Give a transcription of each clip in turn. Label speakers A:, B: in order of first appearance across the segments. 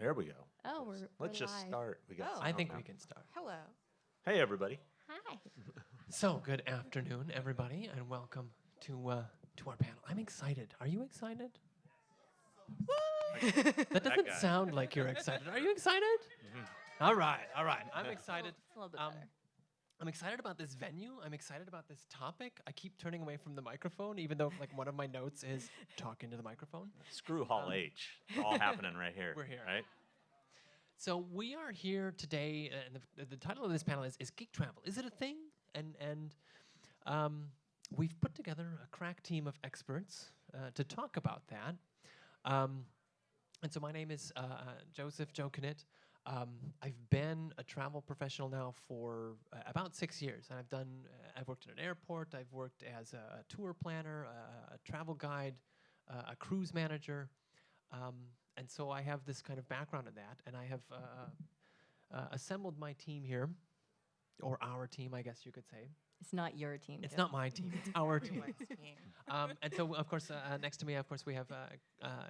A: There we go.
B: Oh,
A: Let's
B: we're
A: just
B: live.
A: start. We got
C: Oh.
A: sound
D: I think
A: now.
D: we can start.
C: Hello.
A: Hey, everybody.
B: Hi.
D: So, good afternoon, everybody, and welcome to our panel. I'm excited. Are you excited? That doesn't
A: guy.
D: sound like you're excited. Are you excited? All right. I'm excited.
B: It's a little bit
D: Um,
B: better.
D: I'm excited about this venue. I'm excited about this topic. I keep turning away from the microphone, even though like one of my notes is talk into the microphone.
A: Screw Hall H. It's all happening right here.
D: We're here.
A: Right?
D: So we are here today, and the title of this panel is Geek Travel. Is it a thing? And we've put together a crack team of experts to talk about that. And so my name is Joseph Knitt. I've been a travel professional now for about 6 years, and I've worked at an airport. I've worked as a tour planner, a travel guide, a cruise manager. And so I have this kind of background in that, and I have assembled my team here, or our team, I guess you could say.
B: It's not your team.
D: It's
B: Joe.
D: not my team, it's our team.
C: Everyone's team.
D: And so, of course, next to me, of course, we have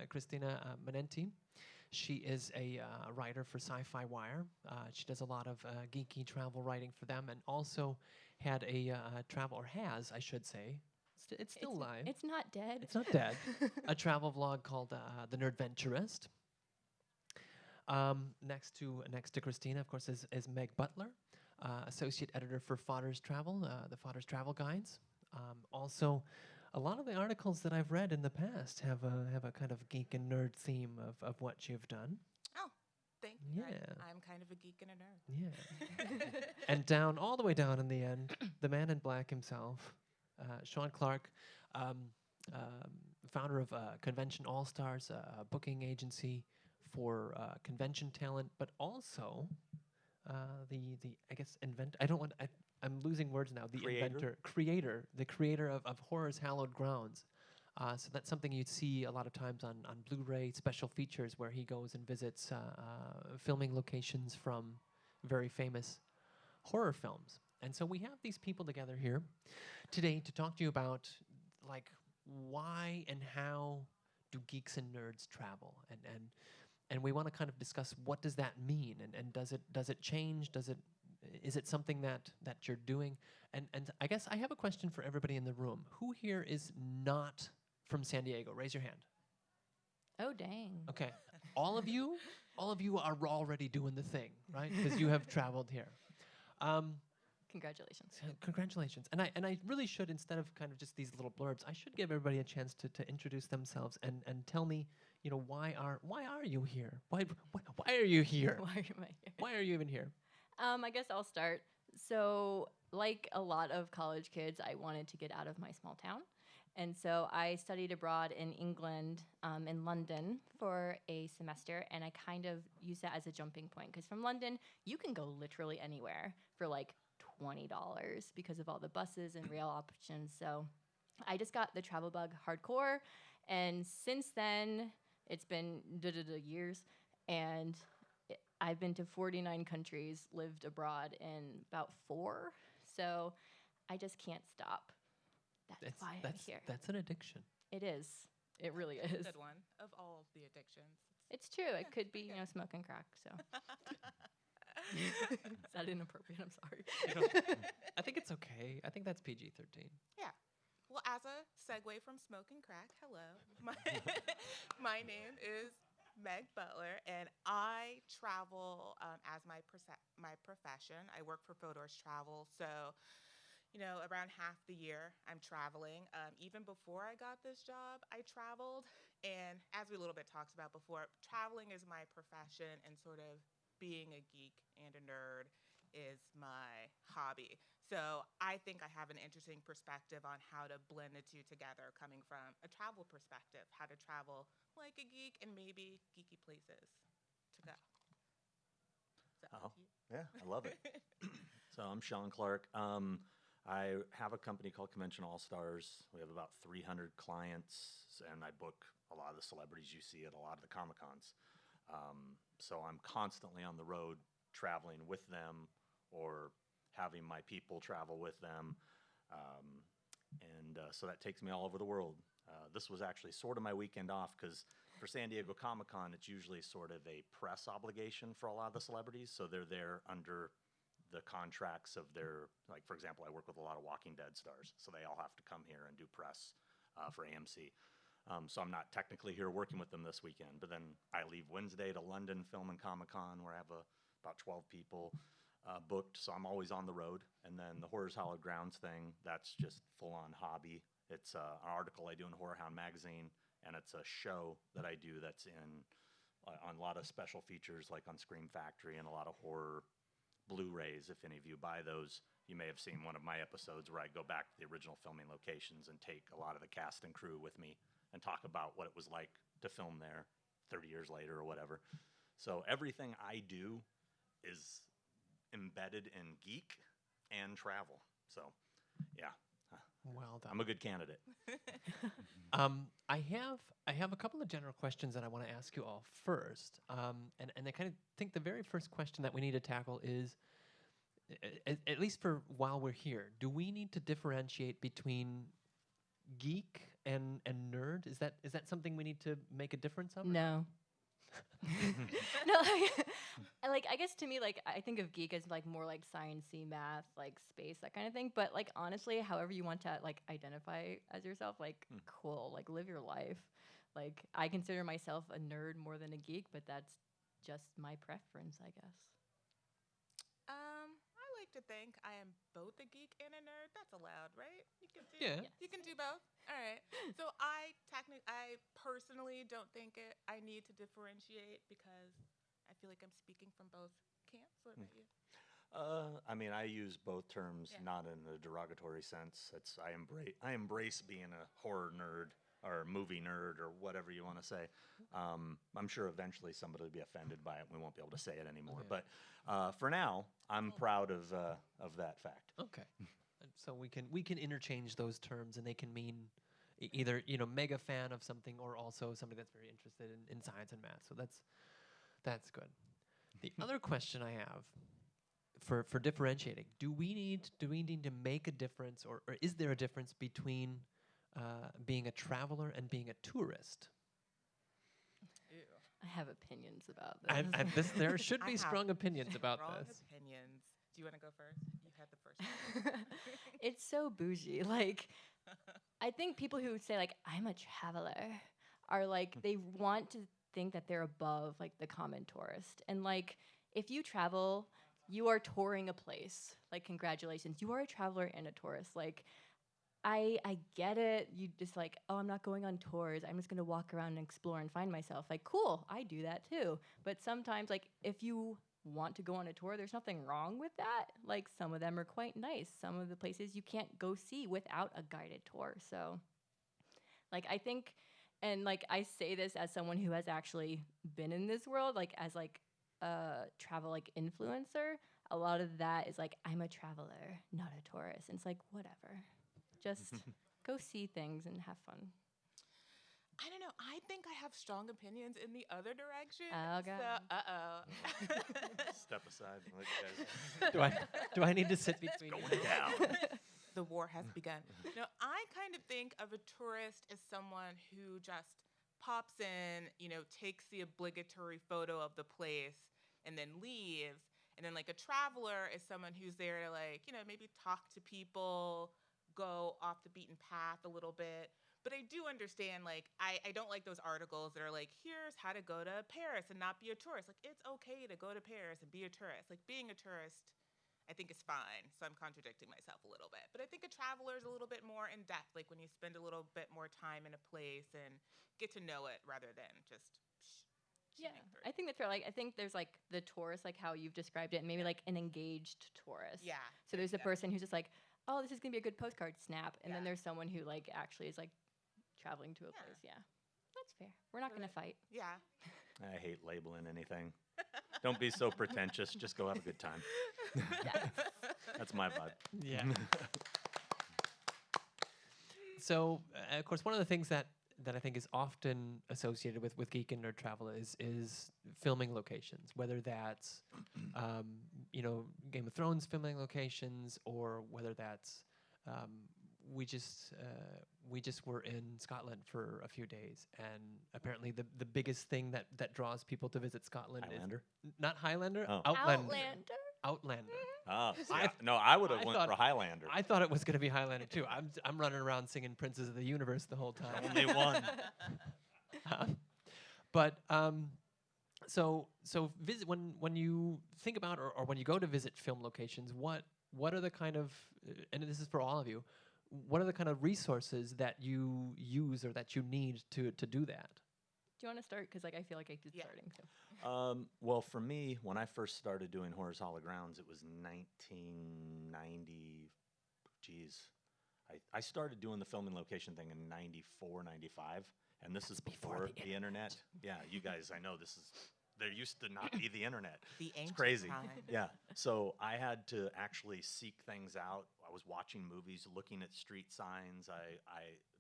D: Kristina Manente. She is a writer for SyFy Wire. She does a lot of geeky travel writing for them, and also had a travel, or has, I should say. It's still live.
B: It's not dead.
D: It's not dead. A travel vlog called The Nerdventurist. Next to Kristina, of course, is Meg Butler, associate editor for Fodor's Travel, the Fodor's Travel Guides. Also, a lot of the articles that I've read in the past have a kind of geek and nerd theme of what you've done.
C: Oh, thank you.
D: Yeah.
C: I'm kind of a geek and a nerd.
D: Yeah. And down, all the way down in the end, the man in black himself, Sean Clark, founder of Convention All Stars, a booking agency for convention talent, but also the I guess I'm losing words now. The creator of Horror's Hallowed Grounds. So that's something you'd see a lot of times on Blu-ray special features where he goes and visits filming locations from very famous horror films. And so we have these people together here today to talk to you about like why and how do geeks and nerds travel, and we want to kind of discuss what does that mean, and does it change, is it something that you're doing, and I guess I have a question for everybody in the room. Who here is not from San Diego? Raise your hand.
B: Oh, dang.
D: Okay, all of you are already doing the thing, right? Because you have traveled here.
B: Congratulations.
D: Congratulations. And I really should, instead of kind of just these little blurbs, I should give everybody a chance to introduce themselves and tell me, why are you here? Why are you here?
B: Why am I here?
D: Why are you even here?
B: I guess I'll start. So, like a lot of college kids, I wanted to get out of my small town. And so I studied abroad in England, in London, for a semester. And I kind of used that as a jumping point. Because from London, you can go literally anywhere for like $20 because of all the buses and rail options. So I just got the travel bug hardcore. And since then, it's been years. And I've been to 49 countries, lived abroad in about 4. So I just can't stop. That's why I'm here.
D: That's an addiction.
B: It is. It really
C: It's
B: is.
C: a good one of all of the addictions.
B: It's true. It could be, smoking crack. So is that inappropriate? I'm sorry.
D: I think it's okay. I think that's PG-13.
C: Yeah. Well, as a segue from smoking crack, hello. My name is Meg Butler, and I travel as my profession. I work for Fodor's Travel, so around half the year I'm traveling. Even before I got this job, I traveled, and as we a little bit talked about before, traveling is my profession, and sort of being a geek and a nerd is my hobby. So I think I have an interesting perspective on how to blend the two together, coming from a travel perspective, how to travel like a geek and maybe geeky places to go. So,
A: Yeah, I love it. So I'm Sean Clark. I have a company called Convention All Stars. We have about 300 clients, and I book a lot of the celebrities you see at a lot of the Comic-Cons. So I'm constantly on the road traveling with them or having my people travel with them. So that takes me all over the world. This was actually sort of my weekend off because for San Diego Comic-Con, it's usually sort of a press obligation for a lot of the celebrities. So they're there under the contracts of their, like, for example, I work with a lot of Walking Dead stars. So they all have to come here and do press for AMC. So I'm not technically here working with them this weekend. But then I leave Wednesday to London Film and Comic-Con, where I have about 12 people booked. So I'm always on the road. And then the Horrors Hallowed Grounds thing, that's just full-on hobby. It's an article I do in Horror Hound magazine, and it's a show that I do that's on a lot of special features, like on Scream Factory, and a lot of horror Blu-rays. If any of you buy those, you may have seen one of my episodes where I go back to the original filming locations and take a lot of the cast and crew with me and talk about what it was like to film there 30 years later or whatever. So everything I do is embedded in geek and travel. So, yeah.
D: Well done.
A: I'm a good candidate.
D: I have a couple of general questions that I want to ask you all first, and I kind of think the very first question that we need to tackle is, at least for while we're here, do we need to differentiate between geek and nerd? Is that something we need to make a difference of?
B: No. No, like I guess to me, like I think of geek as like more like sciencey, math, like space, that kind of thing. But like honestly, however you want to like identify as yourself, like cool, like live your life. Like I consider myself a nerd more than a geek, but that's just my preference, I guess.
C: I like to think I am both a geek and a nerd. That's allowed, right? You can do.
D: Yeah.
C: You can do both. All right. So I personally don't think I need to differentiate because I feel like I'm speaking from both camps. What about you?
A: I mean, I use both terms,
C: Yeah.
A: not in a derogatory sense. I embrace being a horror nerd or movie nerd or whatever you want to say. I'm sure eventually somebody will be offended by it. We won't be able to say it anymore.
D: Okay.
A: But for now, I'm proud of that fact.
D: Okay. And so we can interchange those terms, and they can mean either mega fan of something or also somebody that's very interested in science and math. So that's good. The other question I have for differentiating, do we need to make a difference, or is there a difference between being a traveler and being a tourist?
B: I have opinions about this.
D: There should
C: I
D: be
C: have
D: strong opinions about
C: Strong
D: this.
C: opinions. Do you want to go first? You had the first one.
B: It's so bougie. Like, I think people who say like I'm a traveler are like they want to think that they're above like the common tourist. And like if you travel, you are touring a place. Like congratulations, you are a traveler and a tourist. Like I get it. You just like, oh, I'm not going on tours. I'm just gonna walk around and explore and find myself. Like, cool, I do that too. But sometimes, like, if you want to go on a tour, there's nothing wrong with that. Like, some of them are quite nice. Some of the places you can't go see without a guided tour. So, like, I think, and like, I say this as someone who has actually been in this world, like, as like a travel like influencer. A lot of that is like, I'm a traveler, not a tourist. And it's like, whatever. Just go see things and have fun.
C: I don't know. I think I have strong opinions in the other direction.
B: Oh, God.
C: So,
A: Step aside and let you guys.
D: Do I need to sit between?
A: Going down.
C: The war has begun. No, I kind of think of a tourist as someone who just pops in, takes the obligatory photo of the place and then leaves. And then like a traveler is someone who's there to like, maybe talk to people, go off the beaten path a little bit. But I do understand, like, I don't like those articles that are like, here's how to go to Paris and not be a tourist. Like, it's okay to go to Paris and be a tourist. Like, being a tourist, I think is fine. So I'm contradicting myself a little bit. But I think a traveler is a little bit more in depth, like when you spend a little bit more time in a place and get to know it rather than just
B: Yeah, I think that's right. Like, I think there's like the tourist, like how you've described it, and maybe like an engaged tourist.
C: Yeah.
B: So there's a person who's just like, oh, this is gonna be a good postcard snap, and then
C: Yeah.
B: there's someone who like actually is like traveling to a
C: Yeah.
B: place. Yeah, that's fair. We're not gonna fight.
C: Yeah.
A: I hate labeling anything. Don't be so pretentious. Just go have a good time. That's my vibe.
D: Yeah. So, of course, one of the things that I think is often associated with geek and nerd travel is filming locations, whether that's Game of Thrones filming locations, or whether that's we just were in Scotland for a few days, and apparently the biggest thing that draws people to visit Scotland
A: Highlander?
D: is not Highlander,
A: Oh.
D: Outlander.
B: Outlander.
D: Outlander.
A: Oh,
D: I-
A: no, I would have
D: I
A: went
D: thought-
A: for Highlander.
D: I thought it was going to be Highlander too. I'm running around singing Princes of the Universe the whole time.
A: Only one.
D: But so visit when you think about or when you go to visit film locations, what are the kind of and this is for all of you, what are the kind of resources that you use or that you need to do that?
B: Do you want to start? Because like I feel like I did
C: Yeah.
B: starting. So.
A: Well, for me, when I first started doing Horrors Hollow Grounds, it was 1990. Geez, I started doing the filming location thing in 94, 95, and this is before the internet. Yeah, you guys, I know this is. There used to not be the internet.
C: The
A: It's
C: ancient
A: crazy.
C: time.
A: Yeah. So I had to actually seek things out. I was watching movies, looking at street signs. I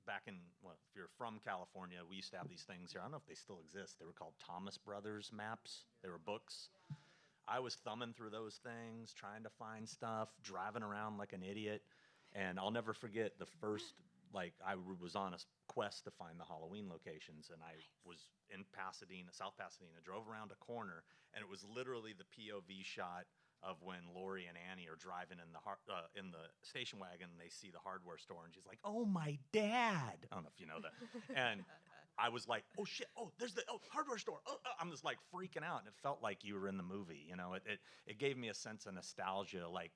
A: back in, well, if you're from California, we used to have these things here. I don't know if they still exist. They were called Thomas Brothers maps. They were books. I was thumbing through those things, trying to find stuff, driving around like an idiot. And I'll never forget the first, I was on a quest to find the Halloween locations, and I was in Pasadena, South Pasadena, drove around a corner, and it was literally the POV shot of when Lori and Annie are driving in the station wagon, and they see the hardware store, and she's like, "Oh, my dad!" I don't know if you know that. And I was like, "Oh shit! Oh, there's the hardware store!" I'm just like freaking out, and it felt like you were in the movie. You know, it gave me a sense of nostalgia, like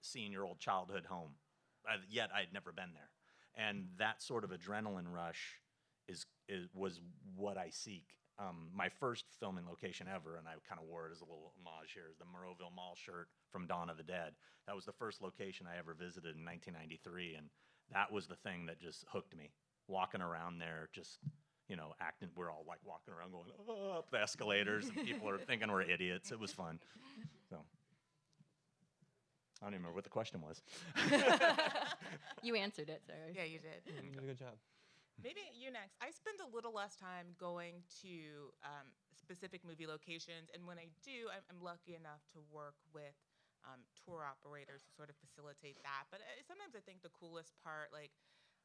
A: seeing your old childhood home. Yet I'd never been there. And that sort of adrenaline rush was what I seek. My first filming location ever, and I kind of wore it as a little homage here, is the Moreauville Mall shirt from Dawn of the Dead. That was the first location I ever visited in 1993, and that was the thing that just hooked me. Walking around there, just, acting, we're all like walking around going up the escalators, and people are thinking we're idiots. It was fun. So I don't even remember what the question was.
B: You answered it. Sorry.
C: Yeah, you did.
D: You did a good job.
C: Maybe you next. I spend a little less time going to specific movie locations, and when I do, I'm lucky enough to work with tour operators to sort of facilitate that. But sometimes I think the coolest part, I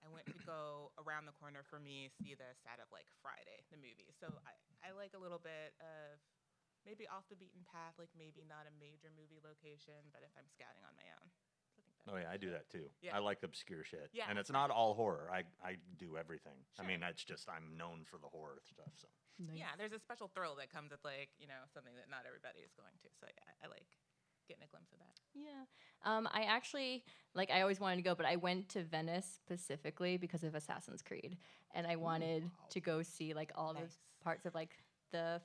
C: went to go around the corner for me, see the set of Friday, the movie. So I like a little bit of maybe off the beaten path, maybe not a major movie location, but if I'm scouting on my own. So I think that's
A: Oh yeah, I do that too.
C: Yeah.
A: I like obscure shit.
C: Yeah.
A: And it's not all horror. I do everything.
C: Sure.
A: I mean, it's just I'm known for the horror stuff. So
B: Nice.
C: Yeah, there's a special thrill that comes with something that not everybody is going to. So yeah, I like getting a glimpse of that.
B: Yeah. I actually, I always wanted to go, but I went to Venice specifically because of Assassin's Creed. And I wanted to go see, all the
C: Nice.
B: parts of, not the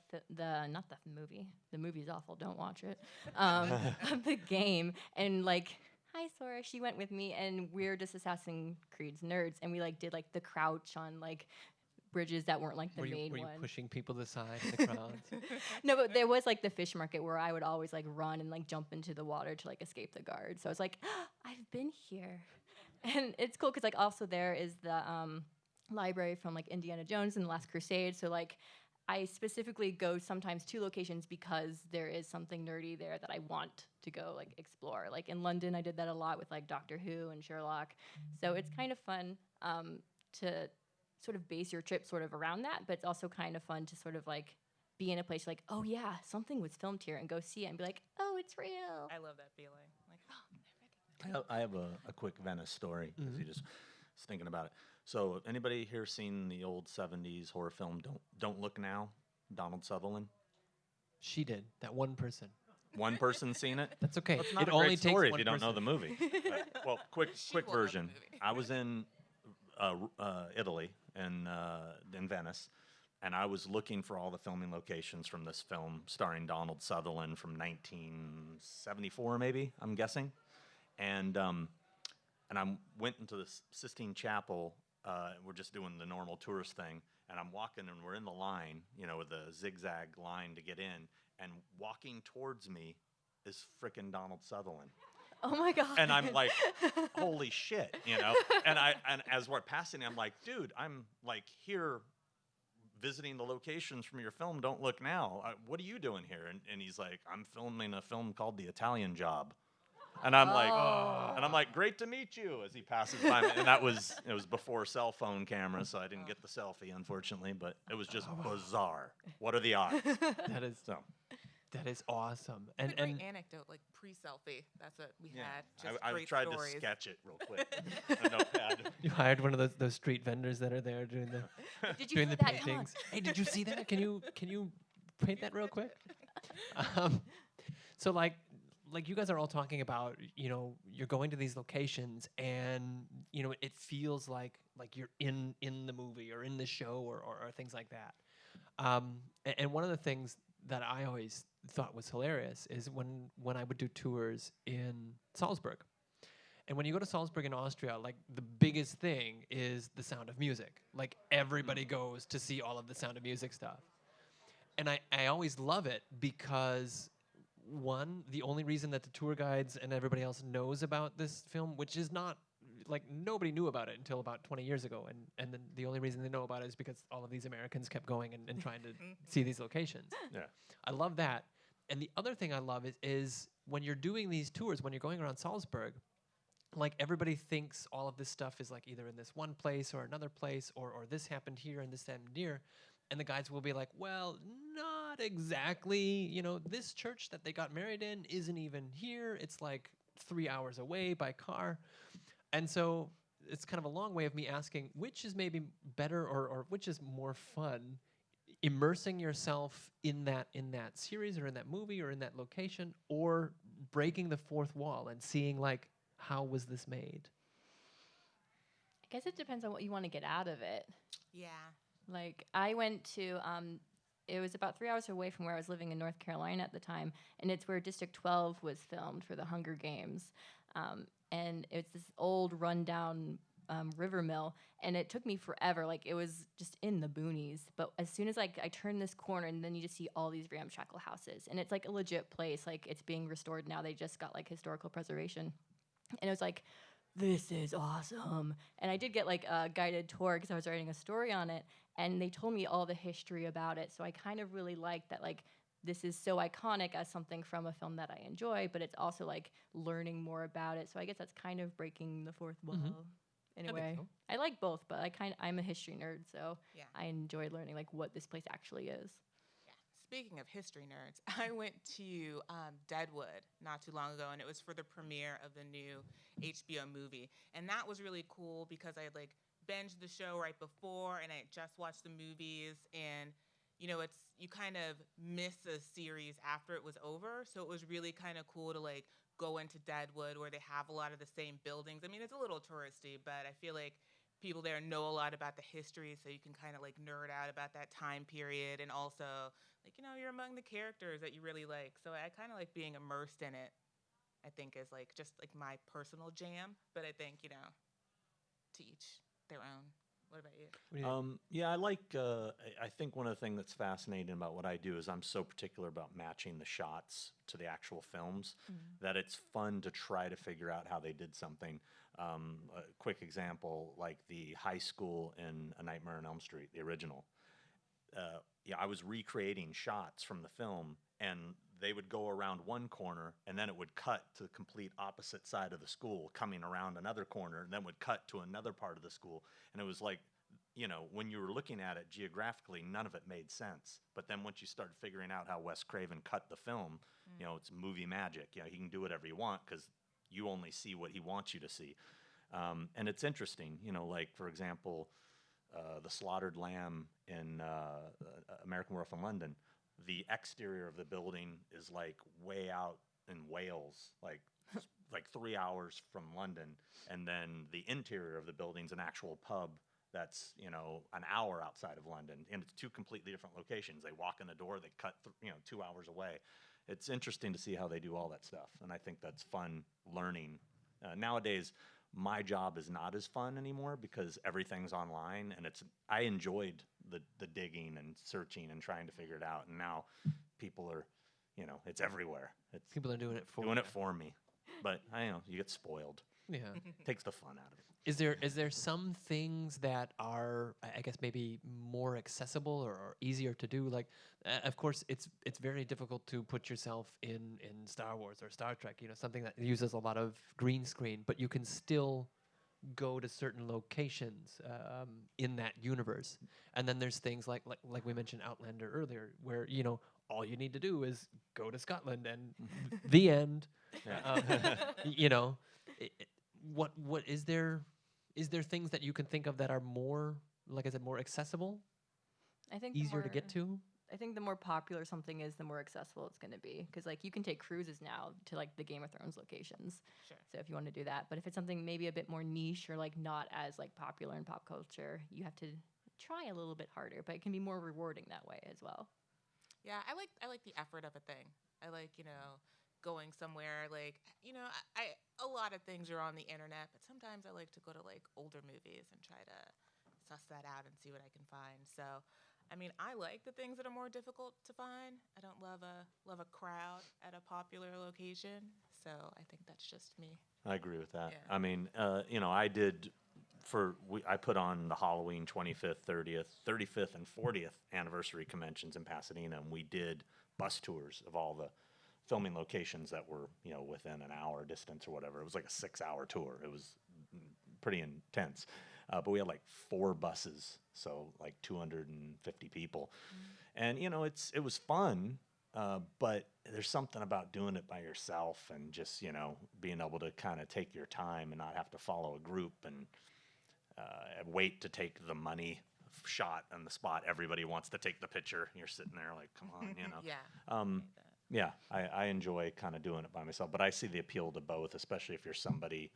B: movie. The movie's awful. Don't watch it. The game. And, hi, Sora. She went with me, and we're just Assassin's Creed's nerds. And we, did, the crouch on, bridges that weren't, the
D: Were
B: main
D: you
B: one.
D: pushing people aside in the crowds?
B: No, but there was the fish market where I would always run and jump into the water to escape the guard. So I was like, I've been here, and it's cool because also there is the library from Indiana Jones and the Last Crusade. So I specifically go sometimes to locations because there is something nerdy there that I want to go explore. In London, I did that a lot with Doctor Who and Sherlock. So it's kind of fun to sort of base your trip sort of around that, but it's also kind of fun to sort of be in a place oh yeah, something was filmed here, and go see it and be oh, it's real.
C: I love that feeling.
A: I have a quick Venice story. If you just was thinking about it. So anybody here seen the old 70s horror film Don't Look Now? Donald Sutherland?
D: She did. That one person.
A: One person seen it?
D: That's okay.
A: It's not
D: it
A: a
D: only
A: great
D: takes
A: story if
D: one
A: you don't know
D: person.
A: the movie. Well, quick
C: She will know the
A: version.
C: movie.
A: I was in Italy, in Venice, and I was looking for all the filming locations from this film starring Donald Sutherland from 1974, maybe, I'm guessing. And I went into the Sistine Chapel. We're just doing the normal tourist thing, and I'm walking, and we're in the line, with a zigzag line to get in, and walking towards me is frickin' Donald Sutherland.
B: Oh my god.
A: And I'm like, holy shit, And as we're passing, I'm like, dude, I'm here visiting the locations from your film Don't Look Now. What are you doing here? And he's like, I'm filming a film called The Italian Job. And I'm
B: Oh.
A: like, great to meet you as he passes by me. And it was before cell phone cameras, so I didn't get the selfie, unfortunately, but it was just bizarre. What are the odds?
D: That is
A: So
D: that is awesome.
C: It's a great anecdote, like pre-selfie. That's what we had. Just
A: I
C: great
A: tried
C: stories.
A: to sketch it real quick. A notepad.
D: you hired one of those street vendors that are there doing the
B: Did you
D: doing
B: see
D: the
B: that? Come on.
D: paintings. Hey, did you see that? Can you paint that real quick? So like you guys are all talking about, you're going to these locations and it feels like you're in the movie or in the show or things like that. And one of the things that I always thought was hilarious is when I would do tours in Salzburg. And when you go to Salzburg in Austria, like the biggest thing is the Sound of Music. Like everybody goes to see all of the Sound of Music stuff. And I always love it because one, the only reason that the tour guides and everybody else knows about this film, which is not like nobody knew about it until about 20 years ago, and then the only reason they know about it is because all of these Americans kept going and trying to see these locations.
A: Yeah.
D: I love that. And the other thing I love is when you're doing these tours, when you're going around Salzburg, like everybody thinks all of this stuff is like either in this one place or another place, or this happened here and this happened here. And the guides will be like, well, not exactly. This church that they got married in isn't even here. It's like 3 hours away by car. And so it's kind of a long way of me asking, which is maybe better or which is more fun, immersing yourself in that series or in that movie or in that location, or breaking the fourth wall and seeing like, how was this made?
B: I guess it depends on what you want to get out of it.
C: Yeah.
B: Like I went to, it was about 3 hours away from where I was living in North Carolina at the time, and it's where District 12 was filmed for the Hunger Games. And it's this old rundown river mill, and it took me forever. Like it was just in the boonies. But as soon as I turned this corner, and then you just see all these ramshackle houses, and it's like a legit place. Like it's being restored now. They just got like historical preservation, and it was like, this is awesome. And I did get like a guided tour because I was writing a story on it, and they told me all the history about it. So I kind of really liked that, like, this is so iconic as something from a film that I enjoy, but it's also like learning more about it. So I guess that's kind of breaking the fourth wall in a way.
D: So.
B: I like both, but I'm a history nerd, so
C: Yeah.
B: I enjoy learning like what this place actually is.
C: Yeah. Speaking of history nerds, I went to Deadwood not too long ago, and it was for the premiere of the new HBO movie. And that was really cool because I had like binged the show right before, and I had just watched the movies, and you kind of miss a series after it was over. So it was really kind of cool to like go into Deadwood where they have a lot of the same buildings. I mean, it's a little touristy, but I feel like people there know a lot about the history, so you can kind of like nerd out about that time period, and also like you're among the characters that you really like. So I kind of like being immersed in it. I think is like just like my personal jam, but I think to each their own. What about you?
A: Yeah, I like. I think one of the things that's fascinating about what I do is I'm so particular about matching the shots to the actual films that it's fun to try to figure out how they did something. A quick example, like the high school in A Nightmare on Elm Street, the original. I was recreating shots from the film, and they would go around one corner, and then it would cut to the complete opposite side of the school, coming around another corner, and then would cut to another part of the school. And it was like, when you were looking at it geographically, none of it made sense. But then once you started figuring out how Wes Craven cut the film, it's movie magic. He can do whatever you want because you only see what he wants you to see. And it's interesting, like, for example, the slaughtered lamb in American Werewolf in London. The exterior of the building is like way out in Wales, like 3 hours from London, and then the interior of the building's an actual pub that's an hour outside of London, and it's two completely different locations. They walk in the door, they cut 2 hours away. It's interesting to see how they do all that stuff, and I think that's fun learning. Nowadays, my job is not as fun anymore because everything's online, and I enjoyed the digging and searching and trying to figure it out, and now people are, it's everywhere.
D: People are doing it for
A: doing it for me, but I know you get spoiled.
D: Yeah.
A: Takes the fun out of it.
D: Is there some things that are, I guess, maybe more accessible or easier to do? Like, of course, it's very difficult to put yourself in Star Wars or Star Trek, something that uses a lot of green screen, but you can still go to certain locations in that universe. And then there's things like we mentioned Outlander earlier, where all you need to do is go to Scotland and the end. Yeah. What is there? Is there things that you can think of that are more, like I said, more accessible,
B: I think
D: easier to get to?
B: I think the more popular something is, the more accessible it's going to be. Because like you can take cruises now to like the Game of Thrones locations.
C: Sure.
B: So if you want to do that, but if it's something maybe a bit more niche or like not as like popular in pop culture, you have to try a little bit harder. But it can be more rewarding that way as well.
C: Yeah, I like the effort of a thing. I like going somewhere like I a lot of things are on the internet, but sometimes I like to go to like older movies and try to suss that out and see what I can find. So, I mean, I like the things that are more difficult to find. I don't love a crowd at a popular location. So I think that's just me.
A: I agree with that.
C: Yeah.
A: I mean, I did I put on the Halloween 25th, 30th, 35th, and 40th anniversary conventions in Pasadena, and we did bus tours of all the filming locations that were, within an hour distance or whatever. It was like a 6-hour tour. It was pretty intense. But we had like 4 buses, so like 250 people. And, it was fun, but there's something about doing it by yourself and just, being able to kind of take your time and not have to follow a group and wait to take the money shot on the spot. Everybody wants to take the picture. You're sitting there like, come on,
C: Yeah.
A: Yeah, I enjoy kind of doing it by myself, but I see the appeal to both, especially if you're somebody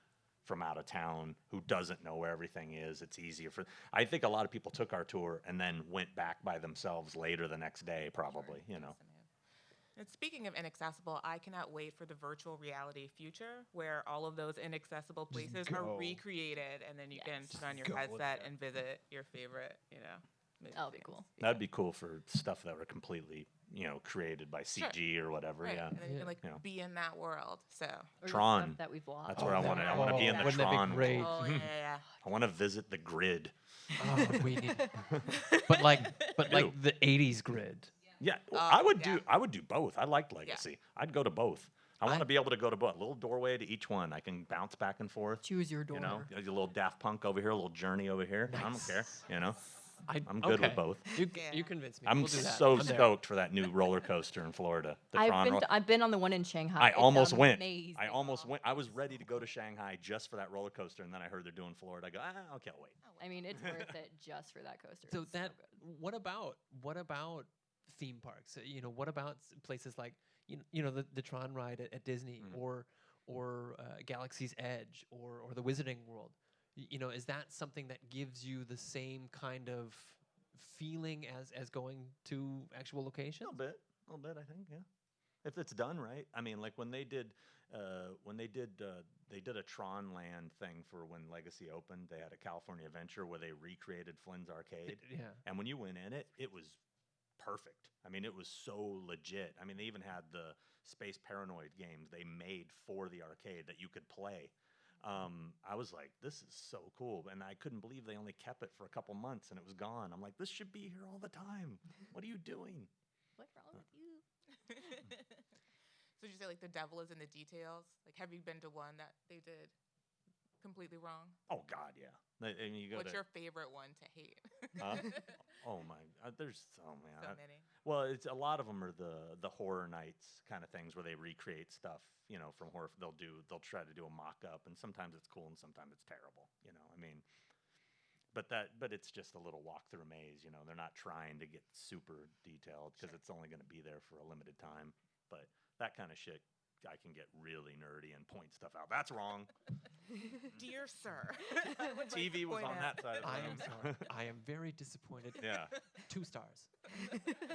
A: from out of town who doesn't know where everything is. It's easier I think a lot of people took our tour and then went back by themselves later the next day, probably,
C: And speaking of inaccessible, I cannot wait for the virtual reality future where all of those inaccessible places are recreated, and then you can turn on your headset and visit your favorite, movie
B: That'll be
C: scenes.
B: cool.
C: Yeah.
A: That'd be cool for stuff that were completely, created by CG or whatever.
C: Right.
A: Yeah.
C: And then you can be in that world. So.
B: Or the
A: Tron.
B: stuff that we've lost.
A: That's where I want to. I want to be in the
D: Wouldn't that be
A: Tron.
D: great?
C: Oh yeah.
A: I want to visit the grid.
D: Oh, we need, but the '80s grid.
A: Yeah, well,
C: yeah.
A: I would do both. I liked Legacy. I'd go to both. I want to be able to go to both. A little doorway to each one. I can bounce back and forth.
B: Choose your door.
A: A little Daft Punk over here, a little Journey over here. I don't care. I'm good
D: Okay.
A: with both.
D: You convinced me.
A: I'm
D: We'll do that.
A: so
D: I'm there.
A: stoked for that new roller coaster in Florida. The Tron
B: I've been on the one in Shanghai.
A: I
B: It's
A: almost went.
B: amazing.
A: I almost went. I was ready to go to Shanghai just for that roller coaster, and then I heard they're doing Florida. I go, okay, I'll wait.
B: I mean, it's worth it just for that coaster.
D: So
B: It's
D: that
B: good.
D: what about theme parks? What about places like the Tron ride at Disney or Galaxy's Edge or the Wizarding World? Is that something that gives you the same kind of feeling as going to actual locations?
A: A little bit, I think, yeah. If it's done right. I mean, like when they did a Tron Land thing for when Legacy opened. They had a California Adventure where they recreated Flynn's Arcade.
D: Yeah.
A: And when you went in it was perfect. I mean, it was so legit. I mean, they even had the Space Paranoid games they made for the arcade that you could play. I was like, this is so cool. And I couldn't believe they only kept it for a couple months and it was gone. I'm like, this should be here all the time. What are you doing?
B: What's wrong with you?
C: So did you say like the devil is in the details? Like, have you been to one that they did completely wrong?
A: Oh God, yeah. I mean, you go
C: What's your favorite one to hate?
A: Oh my, there's so many.
C: So many.
A: Well, it's a lot of them are the horror nights kind of things where they recreate stuff, from horror. They'll try to do a mock-up, and sometimes it's cool and sometimes it's terrible. I mean, but it's just a little walk through a maze. They're not trying to get super detailed because it's only going to be there for a limited time. But that kind of shit, I can get really nerdy and point stuff out. That's wrong.
C: Dear sir.
A: TV was on that side of the
D: I
A: room.
D: am sorry. I am very disappointed.
A: Yeah.
D: 2 stars.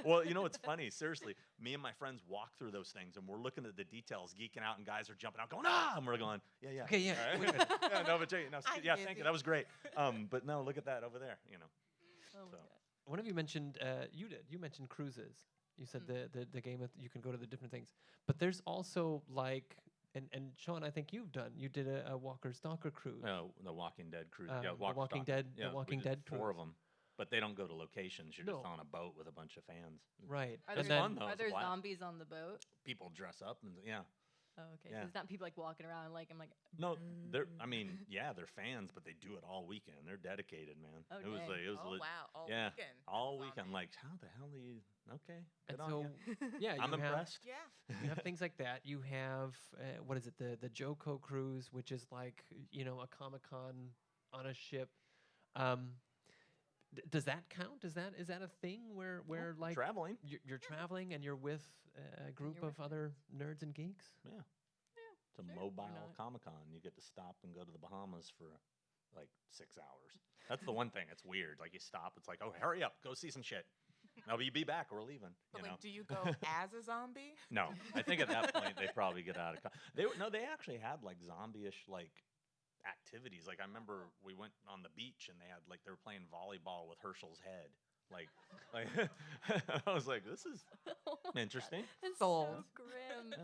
A: Well, it's funny. Seriously, me and my friends walk through those things, and we're looking at the details, geeking out, and guys are jumping out, going, ah! And we're going, yeah.
D: Okay, yeah.
A: All right.
D: Wait a minute.
A: Yeah, no, but yeah,
C: busy.
A: thank you. That was great. But no, look at that over there.
B: Oh my
A: So.
B: god.
D: One of you mentioned you mentioned cruises. You said the game you can go to the different things, but there's also like And Sean, I think you did a Walker Stalker cruise.
A: The Walking Dead cruise.
D: The Walking Dead, the Walking Dead
A: four of
D: cruise.
A: them. But they don't go to locations. You're just
D: No.
A: on a boat with a bunch of fans.
D: Right.
B: Are
A: It's
B: there,
A: fun, though.
B: are
A: It's a
B: there
A: blast.
B: zombies on the boat?
A: People dress up and yeah.
B: Oh, okay.
A: Yeah.
B: So it's not people like walking around like I'm like.
A: No, they're fans, but they do it all weekend. They're dedicated, man.
B: Oh,
A: It was
B: dang.
C: Oh wow! All
A: yeah,
C: weekend.
A: all
C: That's
A: weekend.
C: awesome.
A: Like, how the hell do you? Okay,
D: And
A: good on
D: so,
A: ya.
D: yeah,
A: I'm impressed.
C: Yeah.
D: you have things like that. You have what is it? The Joko cruise, which is like a Comic-Con on a ship. Does that count? Is that a thing where like
A: Traveling.
D: you're traveling and you're with a group
B: you're
D: of
B: with
D: other nerds and geeks?
A: Yeah. It's a
B: Sure, why
A: mobile
B: not?
A: Comic-Con. You get to stop and go to the Bahamas for like 6 hours. That's the one thing. It's weird. Like you stop. It's like, oh, hurry up, go see some shit. No, but you be back. We're leaving.
C: But
A: You know.
C: like, do you go as a zombie?
A: No, I think at that point they probably get out of. They actually had like zombie-ish like activities. Like I remember we went on the beach and they had like they were playing volleyball with Herschel's head. Like I was like, this is
B: Oh my God,
A: interesting.
B: It's
C: Sold.
B: so grim.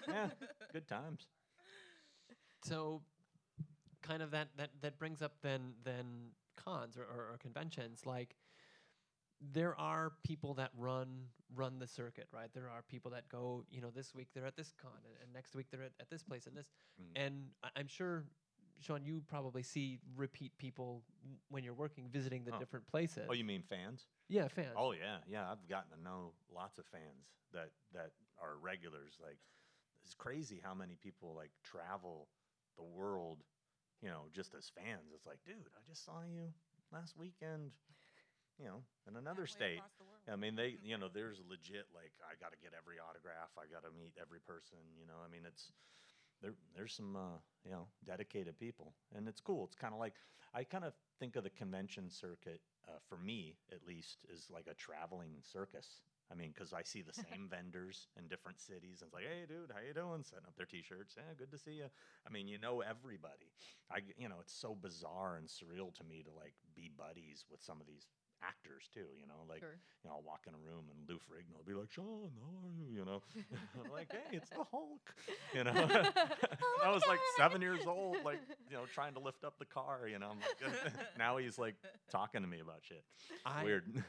A: Yeah, good times.
D: So, kind of that brings up then cons or conventions. Like, there are people that run the circuit, right? There are people that go, this week they're at this con, and next week they're at this place and this. And I'm sure, Sean, you probably see repeat people when you're working, visiting the
A: Oh.
D: different places.
A: Oh, you mean fans?
D: Yeah, fans.
A: Oh yeah. I've gotten to know lots of fans that are regulars. Like it's crazy how many people like travel the world, just as fans. It's like, dude, I just saw you last weekend, in another
C: Halfway
A: state.
C: across the world.
A: I mean, they, there's legit like I got to get every autograph. I got to meet every person. I mean, it's there's some dedicated people, and it's cool. It's kind of like I kind of think of the convention circuit for me at least is like a traveling circus. I mean, because I see the same vendors in different cities, and it's like, hey, dude, how you doing? Setting up their T-shirts. Yeah, good to see you. I mean, everybody. It's so bizarre and surreal to me to like be buddies with some of these actors too. Like,
B: Sure.
A: I'll walk in a room and Lou Ferrigno will be like, Sean, how are you? I'm like, hey, it's the Hulk. I was like 7 years old, like, trying to lift up the car. I'm like, now he's like talking to me about shit. It's weird.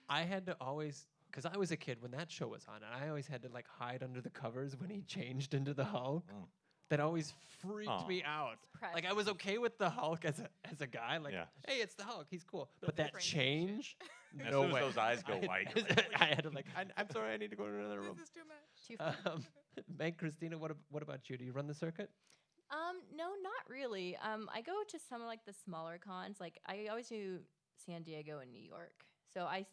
D: I had to always, because I was a kid when that show was on, and I always had to like hide under the covers when he changed into the Hulk.
A: Oh.
D: That always freaked me out. Like I was okay with the Hulk as a guy, like,
A: Yeah.
D: hey, it's the Hulk, he's cool. But that
C: Frank
D: change,
A: As
D: no
A: soon as
D: way.
A: those eyes go white, you're like,
D: I had to like, I'm sorry, I need to go to another room.
C: This is too much.
B: Too funny.
D: Meg, Kristina, what about you? Do you run the circuit?
B: No, not really. I go to some of like the smaller cons. Like I always do San Diego and New York. So I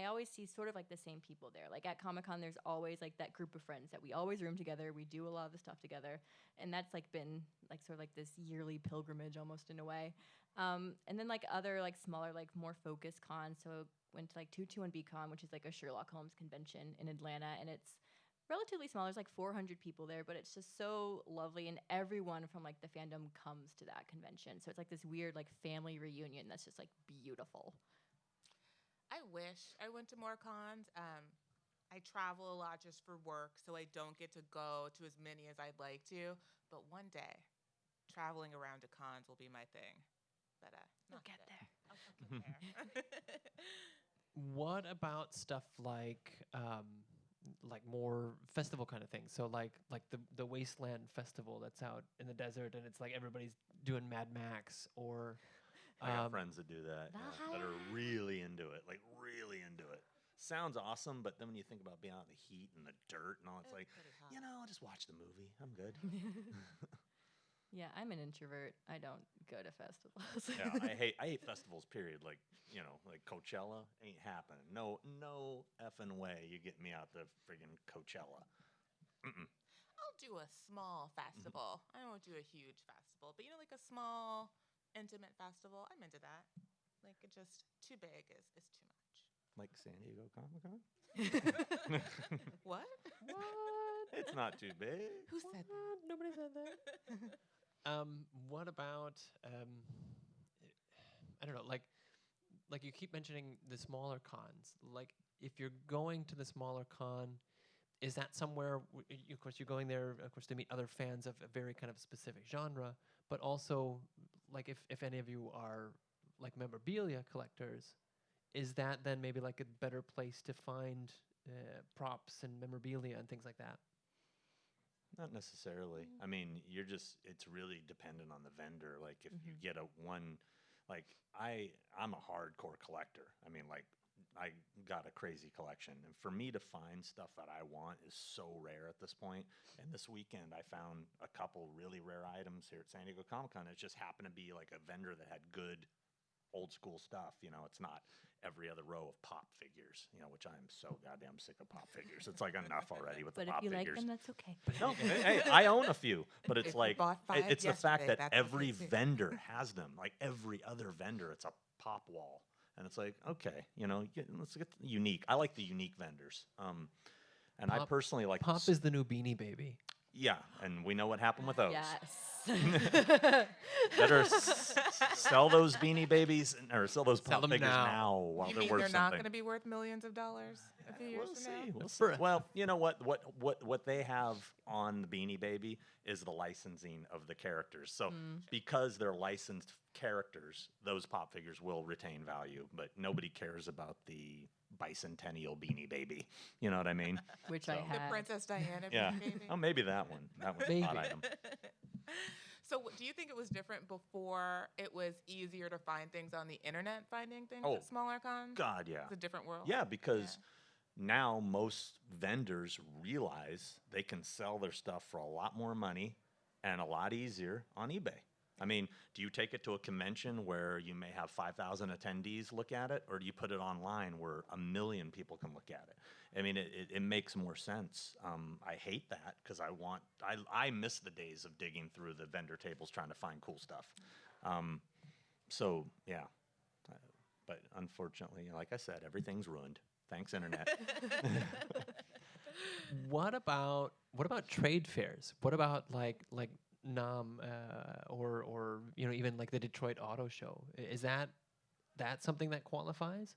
B: always see sort of like the same people there. Like at Comic-Con, there's always like that group of friends that we always room together. We do a lot of the stuff together, and that's like been like sort of like this yearly pilgrimage almost in a way. And then like other like smaller like more focused cons. So went to like 221 Con, which is like a Sherlock Holmes convention in Atlanta, and it's relatively small. There's like 400 people there, but it's just so lovely, and everyone from like the fandom comes to that convention. So it's like this weird like family reunion that's just like beautiful.
C: I wish I went to more cons. I travel a lot just for work, so I don't get to go to as many as I'd like to. But one day, traveling around to cons will be my thing. But
B: We'll
C: not
B: get
C: today.
B: there.
C: I'll get there.
D: What about stuff like more festival kind of things? So like the Wasteland Festival that's out in the desert, and it's like everybody's doing Mad Max or.
A: I got friends that do that, that are really into it, like really into it. Sounds awesome, but then when you think about being out in the heat and the dirt and all, it's like,
C: pretty hot.
A: I'll just watch the movie. I'm good.
B: Yeah, I'm an introvert. I don't go to festivals.
A: Yeah, I hate festivals, period. Like, like Coachella ain't happening. No effing way you get me out to friggin' Coachella. Mm-mm.
C: I'll do a small festival. I won't do a huge festival, but like a small, intimate festival. I'm into that. Like it just too big is too much.
A: Like San Diego Comic-Con?
C: What?
A: It's not too big.
C: Who said that?
D: Nobody said that. What about I don't know, like you keep mentioning the smaller cons. Like if you're going to the smaller con, is that somewhere, of course, you're going there, of course, to meet other fans of a very kind of specific genre, but also, like, if any of you are, like, memorabilia collectors, is that then maybe, like, a better place to find props and memorabilia and things like that?
A: Not necessarily. I mean, it's really dependent on the vendor. Like, if you get like, I'm a hardcore collector. I mean, like, I got a crazy collection. And for me to find stuff that I want is so rare at this point. And this weekend, I found a couple really rare items here at San Diego Comic-Con. It just happened to be like a vendor that had good old school stuff. You know, it's not every other row of pop figures, you know, which I'm so goddamn sick of pop figures. It's like enough already with
B: But
A: the
B: if
A: pop
B: you like
A: figures.
B: them, that's okay.
A: No, hey, I own a few, but it's
C: If you
A: like
C: bought 5
A: it's the fact
C: yesterday,
A: that
C: that's
A: every
C: okay too.
A: vendor has them. Like every other vendor, it's a pop wall, and it's like, okay, you know, let's get the unique. I like the unique vendors, and I
D: Pop-
A: personally like
D: Pop is the new Beanie Baby.
A: yeah, and we know what happened with those.
B: Yes.
A: Better sell those Beanie Babies or sell those
D: Sell
A: pop
D: them
A: figures
D: now.
A: now while
C: You
A: they're
C: mean
A: worth
C: they're not
A: something.
C: going to be worth millions of dollars a few years
A: We'll
C: from
A: see.
C: now?
A: We'll see.
D: For-
A: Well, you know what they have on the Beanie Baby is the licensing of the characters. So because they're licensed characters, those pop figures will retain value. But nobody cares about the bicentennial Beanie Baby. You know what I mean?
B: Which I
A: So-
C: The
B: have.
C: Princess Diana
A: Yeah.
C: baby.
A: Oh, maybe that one. That one's a hot
D: Maybe.
A: item.
C: So, do you think it was different before it was easier to find things on the internet, finding things
A: Oh,
C: at smaller cons?
A: God, yeah.
C: It's a different world.
A: Yeah, because now most vendors realize they can sell their stuff for a lot more money and a lot easier on eBay. I mean, do you take it to a convention where you may have 5,000 attendees look at it, or do you put it online where 1 million people can look at it? I mean, it makes more sense. I hate that because I miss the days of digging through the vendor tables trying to find cool stuff. So, yeah. But unfortunately, like I said, everything's ruined. Thanks, Internet.
D: What about trade fairs? What about like NAM or you know, even like the Detroit Auto Show? Is that something that qualifies?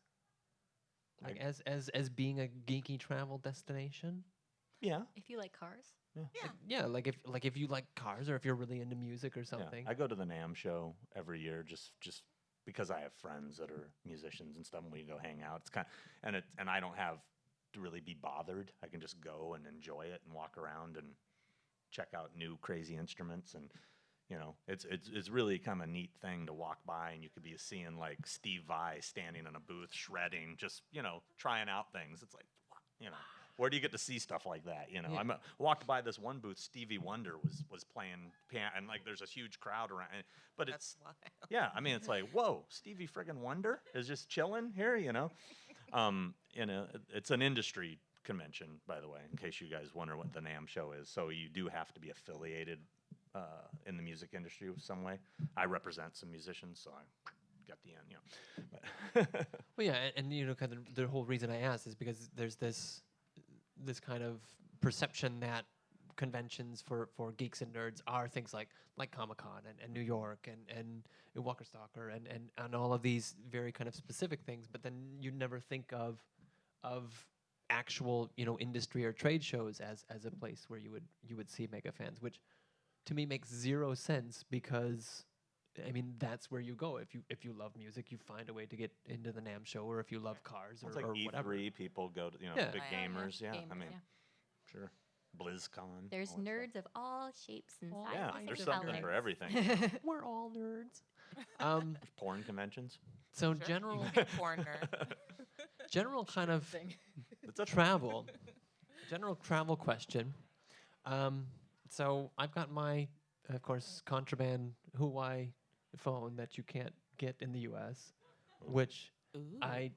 D: Like as being a geeky travel destination?
A: Yeah.
B: If you like cars.
C: Yeah.
D: Like if you like cars or if you're really into music or
A: Yeah,
D: something.
A: I go to the NAM show every year just because I have friends that are musicians and stuff, and we go hang out. It's kind of, and I don't have to really be bothered. I can just go and enjoy it and walk around and check out new crazy instruments, and you know, it's really kind of a neat thing to walk by, and you could be seeing like Steve Vai standing in a booth shredding, just, you know, trying out things. It's like, you know, where do you get to see stuff like that? You know,
D: Yeah.
A: I walked by this one booth. Stevie Wonder was playing piano, and like there's a huge crowd around. But
C: That's
A: it's
C: wild.
A: yeah, I mean, it's like, whoa, Stevie friggin' Wonder is just chilling here, you know. You know, it's an industry convention, by the way, in case you guys wonder what the NAM show is. So you do have to be affiliated in the music industry some way. I represent some musicians, so I got the end, you know. But
D: Well, yeah, and you know, kind of the whole reason I asked is because there's this kind of perception that conventions for geeks and nerds are things like Comic-Con and New York and Walker Stalker and all of these very kind of specific things, but then you never think of actual, you know, industry or trade shows as a place where you would see mega fans, which to me makes zero sense because I mean that's where you go if you love music, you find a way to get into the NAM show, or if you love cars
A: it's
D: or,
A: like
D: or
A: E3,
D: whatever.
A: people go to, you know,
D: Yeah.
A: big
C: Right.
A: gamers. Yeah, I
B: Gamer,
A: mean,
B: yeah.
A: sure. BlizzCon.
B: There's
A: all that
B: nerds of all shapes and
D: All
B: sizes.
A: Yeah,
D: kinds
B: and
A: there's
D: of
A: something
B: colors.
A: for everything.
D: We're all nerds.
A: There's porn conventions.
D: So
C: Sure.
D: general
C: You can be a porn nerd.
D: general kind of
A: It's a
D: travel, general travel question. So I've got my, of course, contraband Huawei phone that you can't get in the U.S., which
C: Ooh.
D: I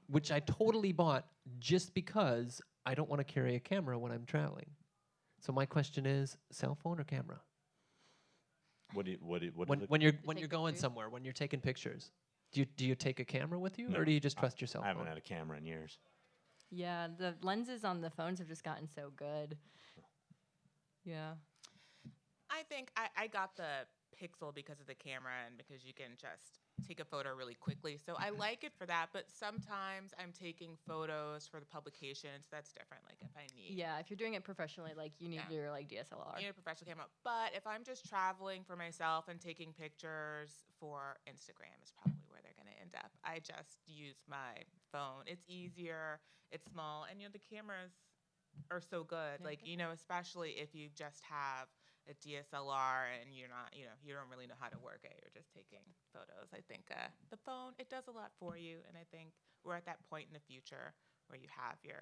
D: totally bought just because I don't want to carry a camera when I'm traveling. So my question is, cell phone or camera?
A: what is
D: When you're
B: take
D: going
B: pictures?
D: somewhere, when you're taking pictures, do you take a camera with you,
A: No,
D: or do you just trust your cell
A: I haven't
D: phone?
A: had a camera in years.
B: Yeah, the lenses on the phones have just gotten so good. Yeah.
C: I think I got the Pixel because of the camera and because you can just take a photo really quickly. So I like it for that, but sometimes I'm taking photos for the publications. That's different. Like if I need
B: Yeah, if you're doing it professionally, like you need
C: Yeah.
B: your like DSLR.
C: a professional camera. But if I'm just traveling for myself and taking pictures for Instagram is probably where they're gonna end up. I just use my phone. It's easier, it's small, and the cameras are so good.
B: Yeah.
C: Like, especially if you just have a DSLR and you're not, you don't really know how to work it. You're just taking photos. I think the phone, it does a lot for you. And I think we're at that point in the future where you have your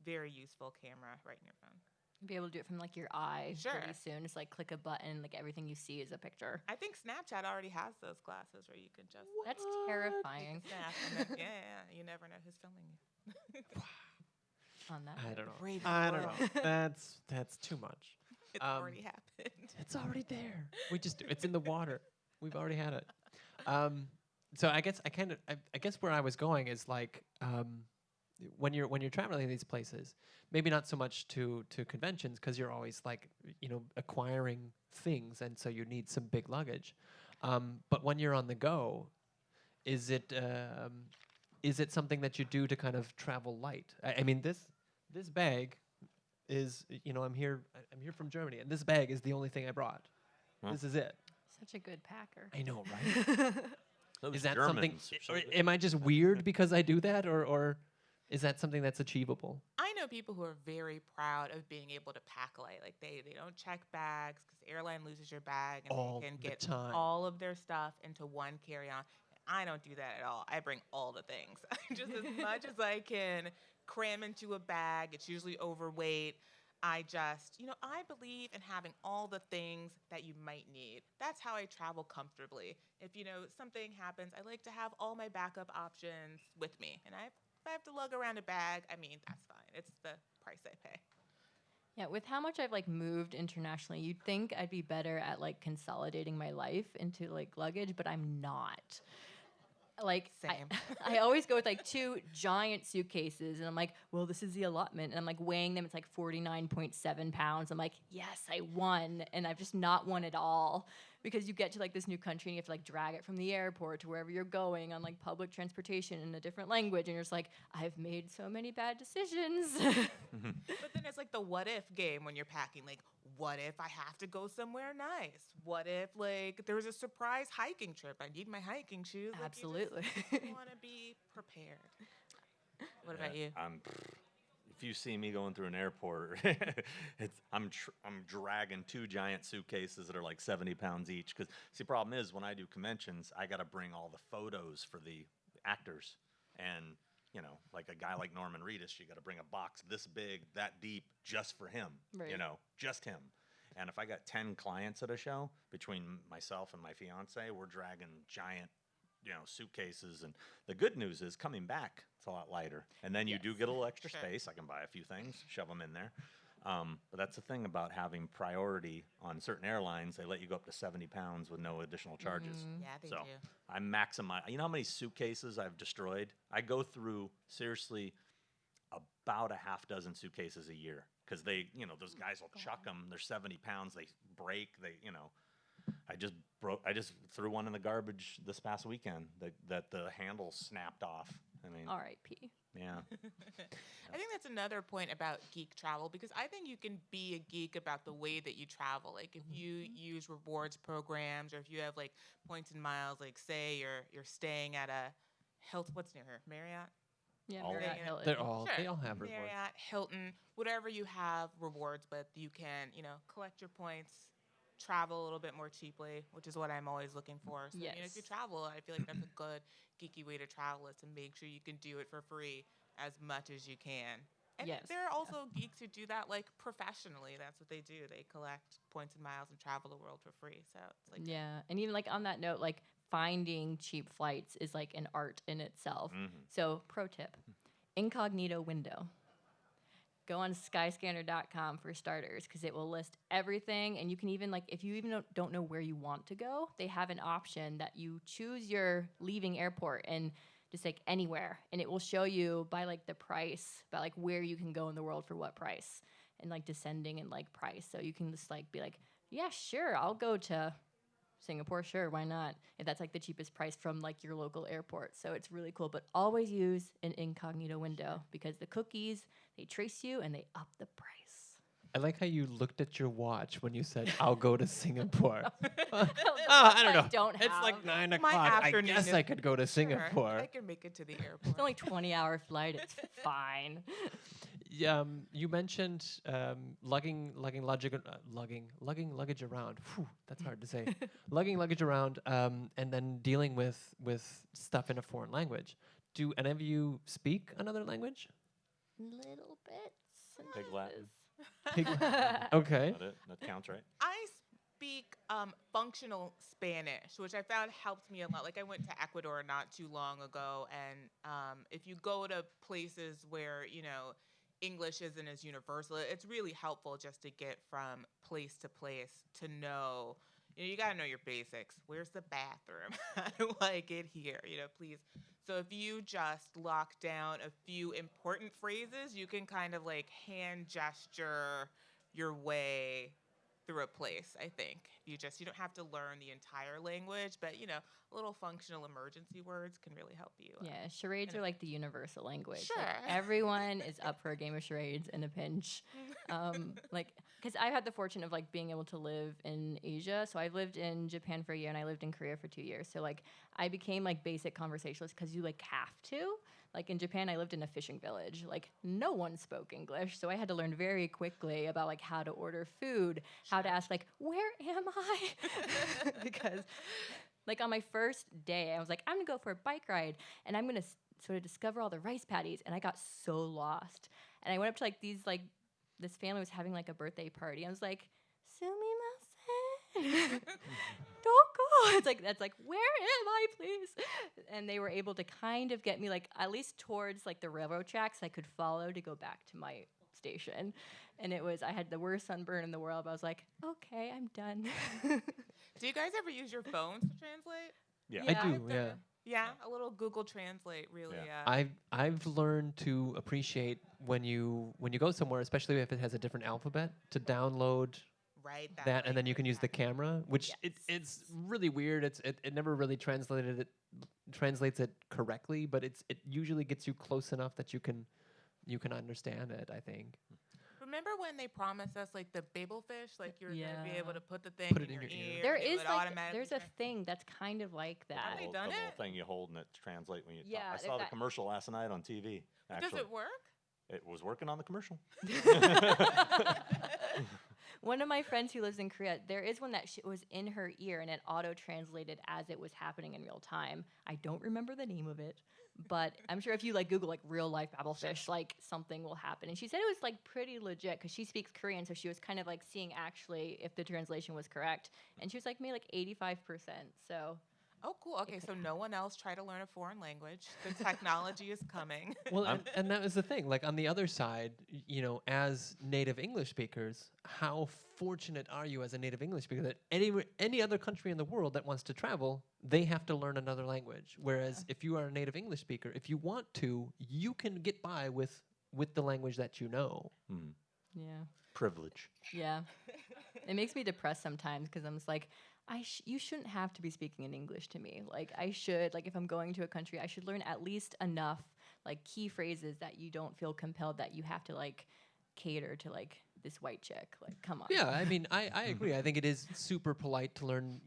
C: very useful camera right in your phone.
B: Be able to do it from like your eye
C: Sure.
B: pretty soon. Just like click a button, like everything you see is a picture.
C: I think Snapchat already has those glasses where you can just
B: That's
D: What?
B: terrifying.
C: snap. And then, yeah, you never know who's filming you.
B: On that.
D: I
B: note.
D: don't know.
C: Brave
D: I don't
C: world.
D: know. That's too much.
C: It's already happened.
D: It's already there. We just do. It's in the water. We've already had it. So I guess I guess where I was going is like when you're traveling these places, maybe not so much to conventions because you're always like acquiring things, and so you need some big luggage. But when you're on the go, is it something that you do to kind of travel light? I mean this bag is I'm here from Germany, and this bag is the only thing I brought.
A: Huh?
D: This is it.
B: Such a good packer.
D: I know, right?
A: Those
D: Is that
A: Germans
D: something?
A: are so
D: Or
A: good.
D: am I just weird because I do that, or is that something that's achievable?
C: I know people who are very proud of being able to pack light. Like they don't check bags because the airline loses your bag and
D: All
C: they can
D: the
C: get
D: time.
C: all of their stuff into one carry-on. I don't do that at all. I bring all the things. Just as much as I can cram into a bag. It's usually overweight. I just, I believe in having all the things that you might need. That's how I travel comfortably. If, something happens, I like to have all my backup options with me. And if I have to lug around a bag, I mean, that's fine. It's the price I pay.
B: Yeah, with how much I've like moved internationally, you'd think I'd be better at like consolidating my life into like luggage, but I'm not. Like
C: Same.
B: I always go with like 2 giant suitcases, and I'm like, well, this is the allotment, and I'm like weighing them. It's like 49.7 pounds. I'm like, yes, I won, and I've just not won at all because you get to like this new country and you have to like drag it from the airport to wherever you're going on like public transportation in a different language, and you're just like, I've made so many bad decisions.
C: But then it's like the what if game when you're packing. Like, what if I have to go somewhere nice? What if, like, there's a surprise hiking trip? I need my hiking shoes. Like,
B: Absolutely.
C: You want to be prepared. What about you?
A: If you see me going through an airport, I'm dragging 2 giant suitcases that are like 70 pounds each. Because see, the problem is when I do conventions, I got to bring all the photos for the actors, and like a guy like Norman Reedus, you got to bring a box this big, that deep, just for him.
B: Right.
A: Just him. And if I got 10 clients at a show, between myself and my fiance, we're dragging giant, suitcases. And the good news is coming back, it's a lot lighter. And then you do
B: Yes.
A: get a little extra
C: Sure.
A: space. I can buy a few things, shove them in there. But that's the thing about having priority on certain airlines. They let you go up to 70 pounds with no additional charges.
C: Yeah, they
A: So
C: do.
A: I maximize. You know how many suitcases I've destroyed? I go through, seriously, about a half dozen suitcases a year. Because those guys will chuck them. They're 70 pounds. They break. I just threw one in the garbage this past weekend that the handle snapped off. I mean,
B: R.I.P.
A: yeah.
C: I think that's another point about geek travel because I think you can be a geek about the way that you travel. Like if you use rewards programs or if you have like points and miles, like say you're staying at a what's near here? Marriott?
B: Yeah,
A: All
B: Marriott
C: of it.
B: Hilton.
D: They all
C: Sure.
D: have rewards.
C: Marriott, Hilton, whatever you have rewards with, you can, collect your points, travel a little bit more cheaply, which is what I'm always looking for. So, if you
B: Yes.
C: travel, I feel like that's a good geeky way to travel is to make sure you can do it for free as much as you can. And
B: Yes,
C: there are also geeks who do that like professionally. That's what they do. They collect points and miles and travel the world for free. So it's like
B: Yeah, and even like on that note, like finding cheap flights is like an art in itself.
A: Mhm.
B: So, pro tip: incognito window. Go on skyscanner.com for starters because it will list everything, and you can even like if you even don't know where you want to go, they have an option that you choose your leaving airport and just like anywhere, and it will show you by like the price, by like where you can go in the world for what price, and like descending in like price. So you can just like be like, yeah, sure, I'll go to Singapore, sure, why not? If that's like the cheapest price from like your local airport. So it's really cool. But always use an incognito window because the cookies, they trace you and they up the price.
D: I like how you looked at your watch when you said, "I'll go to Singapore."
B: I
D: I don't know.
B: don't
D: It's like
B: have.
D: 9
C: My
D: o'clock. I
C: afternoon
D: guess
C: is-
D: I could go to Singapore.
C: Sure, I can make it to the airport.
B: It's only 20-hour flight. It's fine.
D: You mentioned lugging luggage around. Phew, that's hard to say. Lugging luggage around, and then dealing with stuff in a foreign language. Do any of you speak another language?
B: Little bits. and
A: Pig Latin.
B: pieces.
D: Okay.
A: That counts, right?
C: I speak functional Spanish, which I found helped me a lot. Like I went to Ecuador not too long ago, and if you go to places where English isn't as universal, it's really helpful just to get from place to place to know. You got to know your basics. Where's the bathroom? How do I get here? Please. So if you just lock down a few important phrases, you can kind of like hand gesture your way through a place, I think. You don't have to learn the entire language, but little functional emergency words can really help you.
B: Yeah, charades are like the universal language.
C: Sure.
B: Like, everyone is up for a game of charades in a pinch. Because I've had the fortune of like being able to live in Asia. So I've lived in Japan for a year and I lived in Korea for 2 years. So like I became like basic conversationalist because you like have to. Like in Japan, I lived in a fishing village. Like no one spoke English, so I had to learn very quickly about like how to order food, how to ask like, "Where am I?" Because like on my first day, I was like, "I'm gonna go for a bike ride, and I'm gonna sort of discover all the rice paddies." And I got so lost. And I went up to like this family was having like a birthday party. I was like, "Sumimasen." Don't go. It's like that's like, where am I, please? And they were able to kind of get me like at least towards like the railroad tracks I could follow to go back to my station. And I had the worst sunburn in the world, but I was like, okay, I'm done.
C: Do you guys ever use your phones to translate?
A: Yeah.
D: I do.
C: I've done
D: Yeah.
C: it. Yeah, a little Google Translate really.
D: I've learned to appreciate when you go somewhere, especially if it has a different alphabet, to download
C: Right.
D: that, and then you can use the
C: language,
D: camera, which
B: Yes.
D: it's really weird. It never really translates it correctly, but it usually gets you close enough that you can understand it, I think.
C: Remember when they promised us like the babelfish, like you're gonna be able
B: Yeah.
C: to put the thing
D: Put it
C: in
D: in
C: your
D: your ear.
C: ear?
B: There
C: and it
B: is
C: would
B: like
C: automatically
B: there's a
C: trans-
B: thing that's kind of like that.
C: Have they done
A: the
C: it?
A: little thing you hold and it translate when you
B: Yeah,
A: talk. I
B: they've
A: saw the
B: got-
A: commercial last night on TV.
C: Does
A: Actually,
C: it work?
A: it was working on the commercial.
B: One of my friends who lives in Korea, there is one that was in her ear and it auto-translated as it was happening in real time. I don't remember the name of it, but I'm sure if you like Google like real life babblefish, like something will happen. And she said it was like pretty legit because she speaks Korean, so she was kind of like seeing actually if the translation was correct. And she was like maybe like 85%. So
C: Oh, cool. Okay, so no one else try to learn a foreign language. The technology is coming.
D: Well, and that was the thing. Like on the other side, as native English speakers, how fortunate are you as a native English speaker that any other country in the world that wants to travel, they have to learn another language. Whereas if you are a native English speaker, if you want to, you can get by with the language that you know.
B: yeah.
A: Privilege.
B: Yeah. It makes me depressed sometimes because I'm just like, you shouldn't have to be speaking in English to me. Like, I should, like, if I'm going to a country, I should learn at least enough, like, key phrases that you don't feel compelled that you have to, like, cater to, like, this white chick. Like, come on.
D: Yeah, I mean, I agree. I think it is super polite to learn,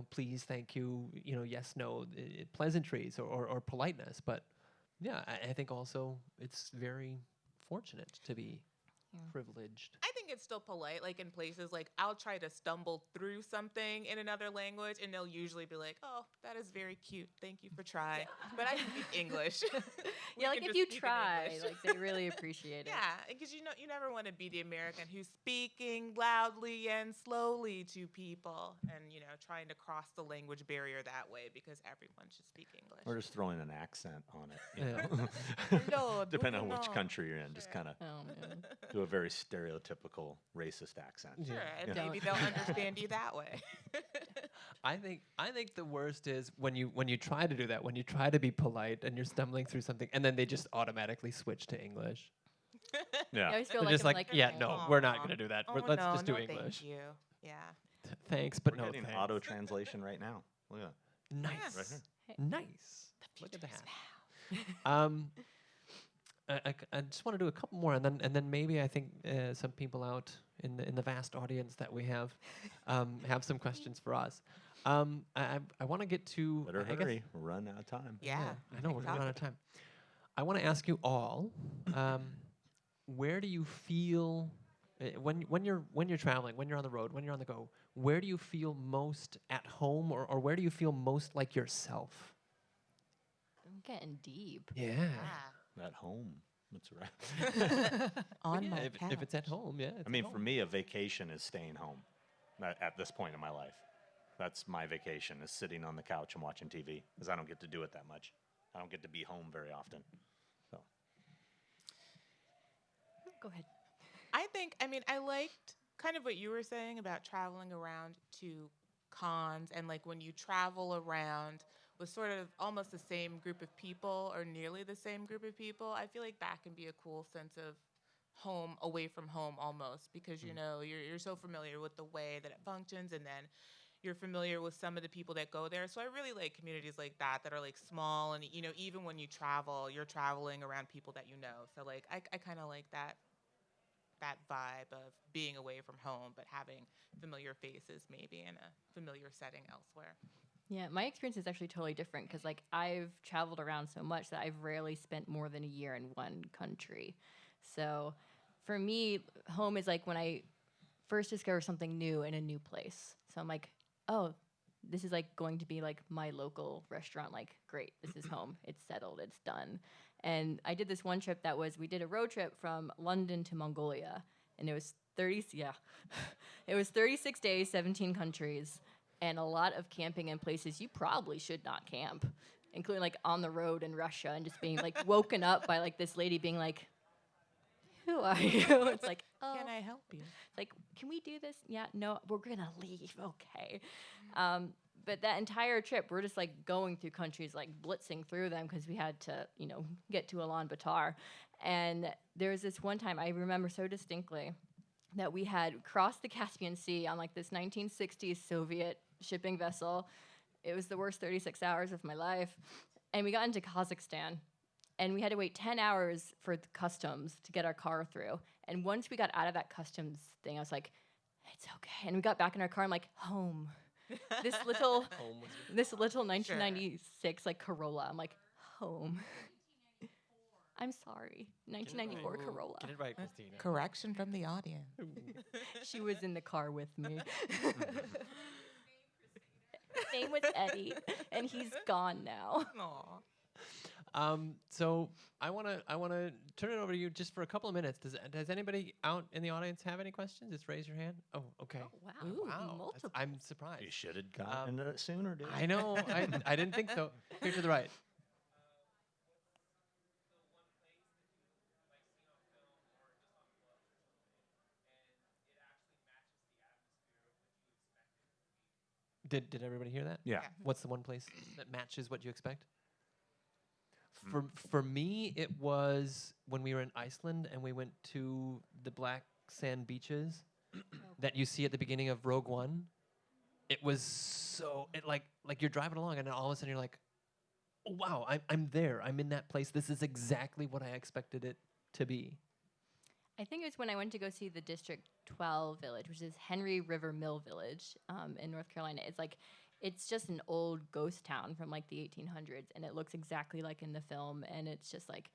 D: please, thank you, yes, no, pleasantries or politeness. But yeah, I think also it's very fortunate to be privileged.
C: I think it's still polite, like in places like I'll try to stumble through something in another language and they'll usually be like, "Oh, that is very cute. Thank you for trying." But I speak English. We
B: Yeah, like,
C: can
B: if
C: just
B: you
C: speak in
B: try,
C: English.
B: like, they really appreciate it.
C: Yeah, because you never want to be the American who's speaking loudly and slowly to people and trying to cross the language barrier that way because everyone should speak English.
A: Or just throwing an accent on it.
D: Yeah.
C: Hello,
A: Depending on
C: do you
A: which
C: know?
A: country you're in, just
C: Sure.
A: kind of
B: Oh, man.
A: do a very stereotypical racist accent.
C: Sure,
D: Yeah.
C: and
B: Don't.
C: maybe they'll understand you that way.
D: I think the worst is when you try to do that, when you try to be polite and you're stumbling through something, and then they just automatically switch to English.
B: I
A: Yeah.
B: always feel
D: They're
B: like
D: just
B: I'm
D: like, yeah, no, we're not
C: Aw.
D: gonna do that.
C: Oh,
D: Let's
C: no,
D: just do
C: no,
D: English.
C: Thank you. Yeah.
D: thanks, but
A: We're
D: no
A: getting
D: thanks.
A: auto translation right now. Look at that.
D: Nice.
A: Right here.
D: Nice. Look at that. I just want to do a couple more, and then maybe I think some people out in the vast audience that we have some questions for us. I want to get to.
A: Better
D: I guess-
A: hurry. We're running out of time.
C: Yeah.
D: I know we're running out of time. I want to ask you all, where do you feel when you're traveling, when you're on the road, when you're on the go? Where do you feel most at home, or where do you feel most like yourself?
B: I'm getting deep.
D: Yeah.
C: Yeah.
A: At home. That's right.
C: On
D: Yeah,
C: my
D: if it's at home, yeah.
A: I mean, for me, a vacation is staying home at this point in my life. That's my vacation, is sitting on the couch and watching TV, because I don't get to do it that much. I don't get to be home very often. So
B: Go ahead.
C: I liked kind of what you were saying about traveling around to cons, and like when you travel around with sort of almost the same group of people or nearly the same group of people, I feel like that can be a cool sense of home away from home almost, because you know you're so familiar with the way that it functions, and then you're familiar with some of the people that go there. So I really like communities like that are like small, and you know, even when you travel, you're traveling around people that you know. So like I kind of like that vibe of being away from home but having familiar faces maybe in a familiar setting elsewhere.
B: Yeah, my experience is actually totally different because, like, I've traveled around so much that I've rarely spent more than a year in one country. So, for me, home is like when I first discover something new in a new place. So I'm like, oh, this is like going to be like my local restaurant. Like, great, this is home. It's settled. It's done. And I did this one trip we did a road trip from London to Mongolia, and it was 36 days, 17 countries. And a lot of camping in places you probably should not camp, including like on the road in Russia, and just being like woken up by like this lady being like, "Who are you?" It's like, "Oh,
C: Can I help you?
B: like, can we do this? Yeah, no, we're gonna leave. Okay." But that entire trip, we're just like going through countries, like blitzing through them because we had to, get to Ulaanbaatar. And there was this one time I remember so distinctly that we had crossed the Caspian Sea on like this 1960s Soviet shipping vessel. It was the worst 36 hours of my life. And we got into Kazakhstan, and we had to wait 10 hours for the customs to get our car through. And once we got out of that customs thing, I was like, it's okay. And we got back in our car, I'm like, home. This little 1996 like Corolla. I'm like, home. I'm sorry. 1994 Corolla.
D: Get it right, Kristina.
C: Correction from the audience.
B: She was in the car with me. His name was Eddie, and he's gone now.
C: Aw.
D: So I wanna turn it over to you just for a couple of minutes. Does anybody out in the audience have any questions? Just raise your hand. Oh, okay.
B: Oh, wow.
C: Ooh,
D: Wow,
B: multiple.
D: I'm surprised.
A: you should have gotten it sooner, dude.
D: I know. I didn't think so. Here to the right. Did everybody hear that?
A: Yeah.
D: What's the one place that matches what you expect? For me, it was when we were in Iceland and we went to the black sand beaches that you see at the beginning of Rogue One. It was like you're driving along and then all of a sudden you're like, oh, wow, I'm there. I'm in that place. This is exactly what I expected it to be.
B: I think it was when I went to go see the District 12 village, which is Henry River Mill Village in North Carolina. It's just an old ghost town from like the 1800s, and it looks exactly like in the film, and it's just like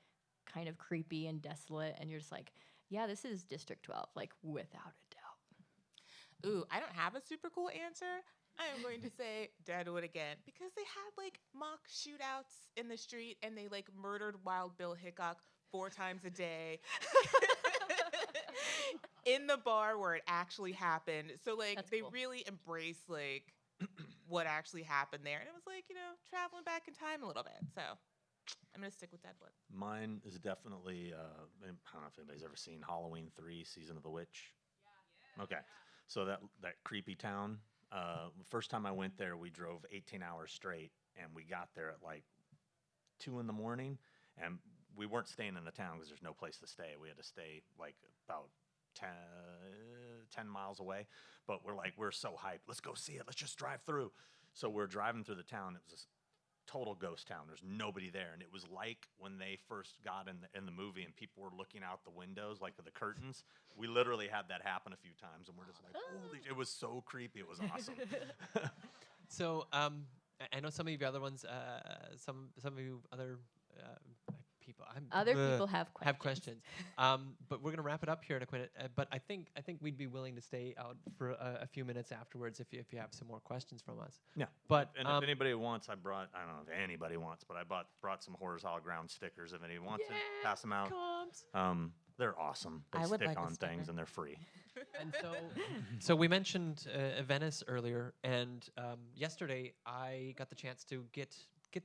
B: kind of creepy and desolate, and you're just like, yeah, this is District 12, like without a doubt.
C: Ooh, I don't have a super cool answer. I am going to say Deadwood again, because they had like mock shootouts in the street, and they like murdered Wild Bill Hickok 4 times a day. In the bar where it actually happened. So like
B: That's
C: they
B: cool.
C: really embraced like what actually happened there. And it was like, traveling back in time a little bit. So I'm going to stick with Deadwood.
A: Mine is definitely, I don't know if anybody's ever seen Halloween 3, Season of the Witch. Yeah. Okay. So that creepy town, first time I went there, we drove 18 hours straight, and we got there at like 2 in the morning, and we weren't staying in the town because there's no place to stay. We had to stay like about 10 miles away. But we're so hyped. Let's go see it. Let's just drive through. So we're driving through the town. It was a total ghost town. There's nobody there. And it was like when they first got in the movie and people were looking out the windows, like the curtains. We literally had that happen a few times. And we're just like, holy, it was so creepy. It was awesome.
D: So I know some of you other ones, some of you other people.
B: People have questions.
D: Have questions. But we're gonna wrap it up here in a minute. But I think we'd be willing to stay out for a few minutes afterwards if you have some more questions from us.
A: Yeah.
D: But
A: and if anybody wants, I don't know if anybody wants, but I brought some Horrors Hollow Ground stickers. If anyone wants to pass them out. They're awesome. They
C: I would
A: stick
C: like a
A: on
C: sticker.
A: things and they're free.
D: And so we mentioned Venice earlier, and yesterday I got the chance to get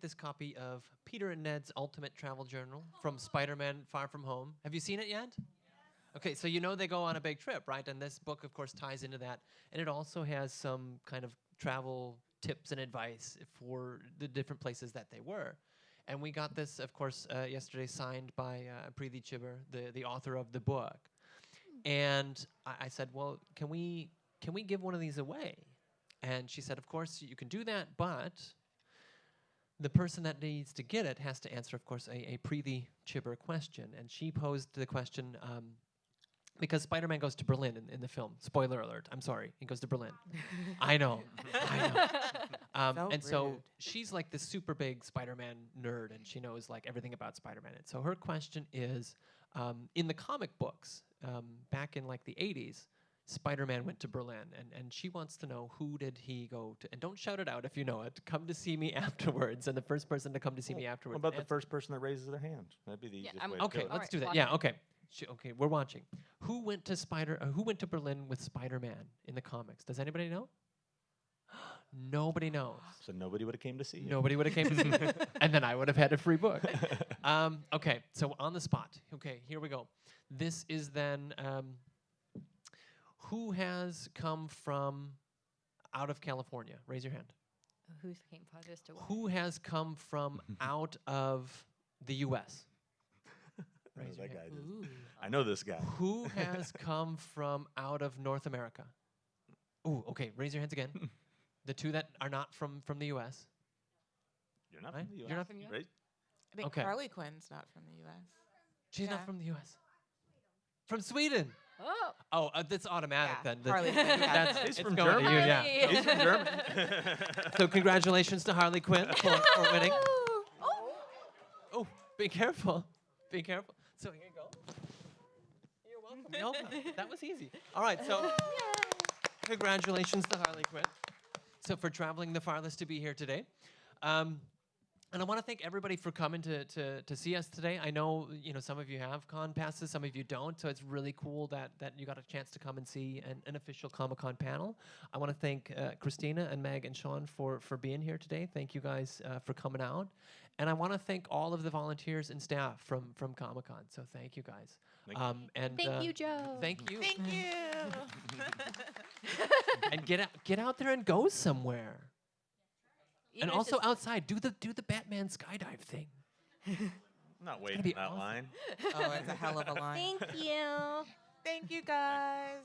D: this copy of Peter and Ned's Ultimate Travel Journal from Spider-Man Far From Home. Have you seen it yet? Okay, so you know they go on a big trip, right? And this book, of course, ties into that. And it also has some kind of travel tips and advice for the different places that they were. And we got this, of course, yesterday signed by Preeti Chibber, the author of the book. And I said, well, can we give one of these away? And she said, of course, you can do that, but the person that needs to get it has to answer, of course, a Preeti Chibber question. And she posed the question, because Spider-Man goes to Berlin in the film. Spoiler alert, I'm sorry, he goes to Berlin. I know. So she's like this super big Spider-Man nerd, and she knows like everything about Spider-Man. And so her question is, in the comic books, back in like the 80s, Spider-Man went to Berlin, and she wants to know, who did he go to? And don't shout it out if you know it. Come to see me afterwards, and the first person to come to see me afterwards.
A: What about the first person that raises their hand? That'd be the easiest way to
D: Okay,
A: do it.
D: let's do that.
B: watch
D: Yeah,
B: it.
D: okay. Okay, we're watching. Who went to Berlin with Spider-Man in the comics? Does anybody know? Nobody knows.
A: So nobody would have came to see you.
D: Nobody would have came to see me. And then I would have had a free book. Okay, so on the spot. Okay, here we go. This is then, who has come from out of California? Raise your hand.
B: Who's came farthest away?
D: Who has come from out of the U.S.?
A: I know
D: Raise your
A: that
D: hand.
A: guy
B: Ooh.
A: I know this guy.
D: Who has come from out of North America? Ooh, okay, raise your hands again. The two that are not from the U.S.
A: You're not
D: Right?
A: from the U.S.
D: You're not
B: from
A: right?
C: I think
D: Okay.
C: Harley Quinn's not from the U.S.
D: She's
C: Yeah.
D: not from the U.S. From Sweden.
B: Oh.
D: Oh, that's automatic
C: Yeah,
D: then.
C: Harley Quinn, yeah.
D: That's,
A: He's
D: it's
A: from
D: going to
A: Germany.
D: you, yeah.
B: Harley.
A: He's from Germany.
D: So congratulations to Harley Quinn for winning.
B: Oh.
D: Oh, be careful. Be careful. So here you go. You're welcome. You're welcome. That was easy. All right, so congratulations to Harley Quinn. So for traveling the farthest to be here today. And I want to thank everybody for coming to see us today. I know, some of you have con passes, some of you don't, so it's really cool that you got a chance to come and see an official Comic-Con panel. I want to thank Kristina and Meg and Sean for being here today. Thank you guys for coming out. And I want to thank all of the volunteers and staff from Comic-Con, so thank you guys. And
B: Thank you, Joe.
D: Thank you.
C: Thank you.
D: And get out there and go somewhere.
B: Even
D: And
B: if
D: also
B: it's-
D: outside, do the Batman skydive thing.
A: I'm not waiting
D: be
A: on that
D: awesome.
A: line.
C: Oh, it's a hell of a line.
B: Thank you.
C: Thank you, guys.